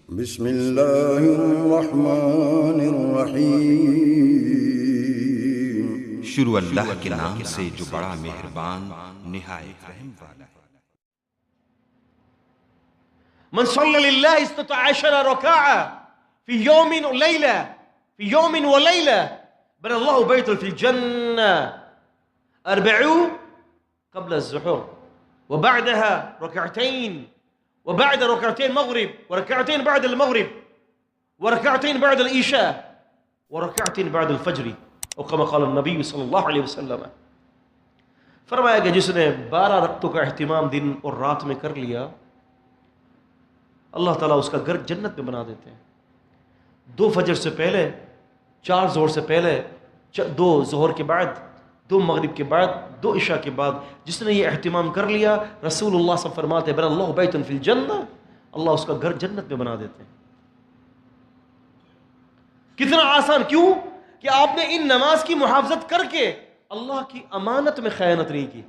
بسم اللہ الرحمن الرحیم۔ شروع اللہ کے نام سے جو بڑا مہربان نہایت رحم والا ہے۔ من صلى لله 16 ركعة في يوم وليلة بنى الله بيتا في الجنة 40 قبل الظهر وبعدها ركعتين وبعد ركعتين مغرب وركعتين بعد المغرب وركعتين بعد العشاء وركعتين بعد الفجر او كما قال النبي صلی اللہ علیہ وسلم۔ فرمایا کہ جس نے 12 رکعتوں کا اہتمام دن اور رات میں کر لیا، اللہ تعالیٰ اس کا گھر جنت میں بنا دیتے ہیں۔ 2 فجر سے پہلے، 4 ظہر سے پہلے، 2 ظہر کے بعد، 2 مغرب کے بعد، 2 عشاء کے بعد جس نے یہ اہتمام کر لیا، رسول اللہ صلی اللہ علیہ وسلم فرماتے ہیں بنى اللہ بیتا فی الجنہ، اللہ اس کا گھر جنت میں بنا دیتے ہیں۔ کتنا آسان، کیوں کہ آپ نے ان نماز کی محافظت کر کے اللہ کی امانت میں خیانت نہیں کی۔